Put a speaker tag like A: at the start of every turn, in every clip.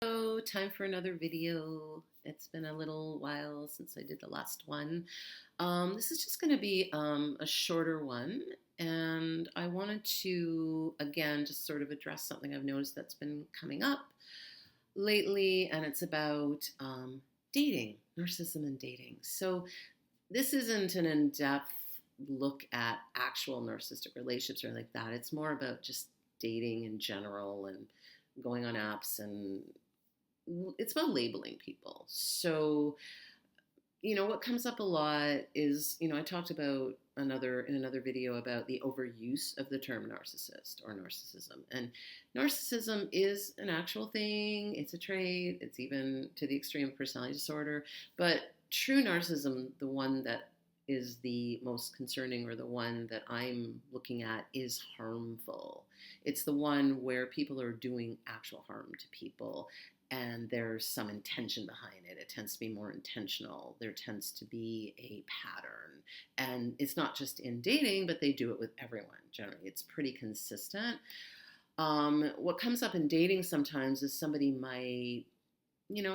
A: So, time for another video. It's been a little while since I did the last one. This is just going to be a shorter one, and I wanted to, again, just sort of address something I've noticed that's been coming up lately, and it's about dating, narcissism and dating. So, this isn't an in depth look at actual narcissistic relationships or like that. It's more about just dating in general and going on apps, and it's about labeling people. So, what comes up a lot is, I talked about in another video about the overuse of the term narcissist or narcissism. And narcissism is an actual thing. It's a trait. It's even to the extreme of personality disorder. But true narcissism, the one that is the most concerning or the one that I'm looking at, is harmful. It's the one where people are doing actual harm to people and there's some intention behind it. It tends to be more intentional. There tends to be a pattern. And it's not just in dating, but they do it with everyone generally. It's pretty consistent. What comes up in dating sometimes is somebody might,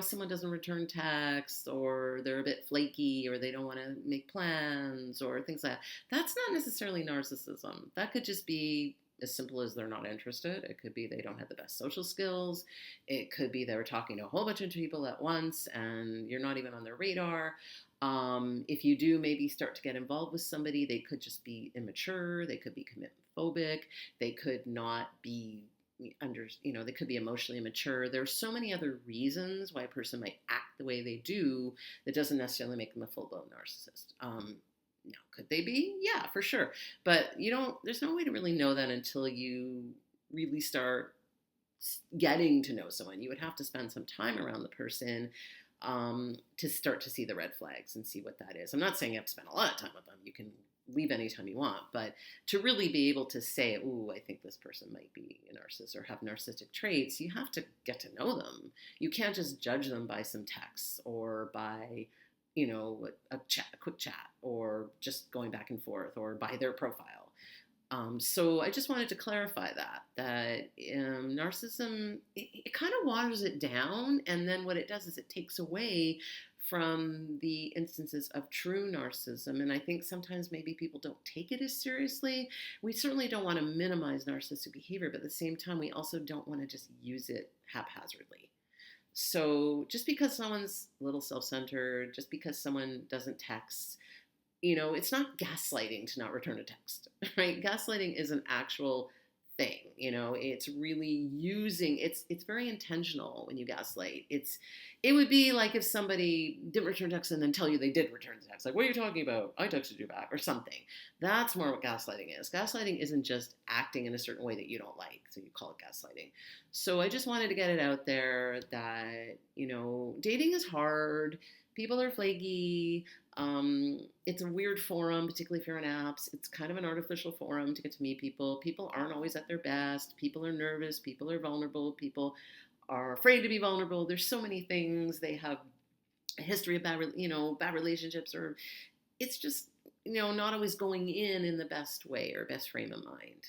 A: someone doesn't return texts, or they're a bit flaky, or they don't want to make plans, or things like that. That's not necessarily narcissism. That could just be as simple as they're not interested. It could be they don't have the best social skills. It could be they're talking to a whole bunch of people at once and you're not even on their radar. If you do maybe start to get involved with somebody, they could just be immature. They could be commitment phobic. They could not be they could be emotionally immature. There are so many other reasons why a person might act the way they do that doesn't necessarily make them a full-blown narcissist. Now, could they be? Yeah, for sure. But there's no way to really know that until you really start getting to know someone. You would have to spend some time around the person to start to see the red flags and see what that is. I'm not saying you have to spend a lot of time with them. You can leave anytime you want. But to really be able to say, ooh, I think this person might be a narcissist or have narcissistic traits, you have to get to know them. You can't just judge them by some texts or by a quick chat, or just going back and forth, or by their profile. So I just wanted to clarify that narcissism, it kind of waters it down, and then what it does is it takes away from the instances of true narcissism. And I think sometimes maybe people don't take it as seriously. We certainly don't want to minimize narcissistic behavior, but at the same time, we also don't want to just use it haphazardly. So just because someone's a little self-centered, just because someone doesn't text, it's not gaslighting to not return a text, right? Gaslighting is an actual thing. It's really it's very intentional when you gaslight. It would be like if somebody didn't return text and then tell you they did return the text. Like, what are you talking about? I texted you back, or something. That's more what gaslighting is. Gaslighting isn't just acting in a certain way that you don't like, so you call it gaslighting. So I just wanted to get it out there that, dating is hard. People are flaky. It's a weird forum, particularly if you're on apps. It's kind of an artificial forum to get to meet people. People aren't always at their best. People are nervous. People are vulnerable. People are afraid to be vulnerable. There's so many things. They have a history of bad relationships, or it's just, not always going in the best way or best frame of mind.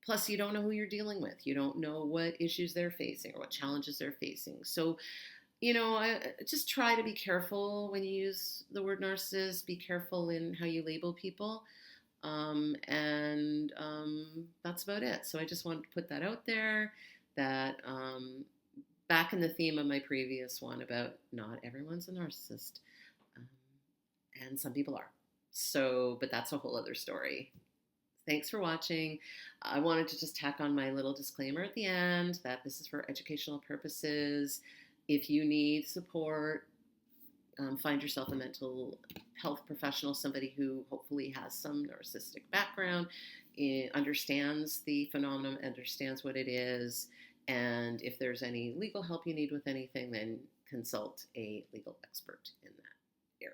A: Plus, you don't know who you're dealing with. You don't know what issues they're facing or what challenges they're facing. So, I just try to be careful when you use the word narcissist. Be careful in how you label people. And that's about it. So I just wanted to put that out there, that back in the theme of my previous one about not everyone's a narcissist. Um, and some people are. So, but that's a whole other story. Thanks for watching. I wanted to just tack on my little disclaimer at the end that this is for educational purposes. If you need support, find yourself a mental health professional, somebody who hopefully has some narcissistic background, understands the phenomenon, understands what it is, and if there's any legal help you need with anything, then consult a legal expert in that area.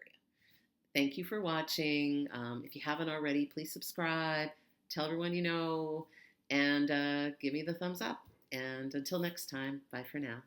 A: Thank you for watching. If you haven't already, please subscribe, tell everyone you know, and give me the thumbs up. And until next time, bye for now.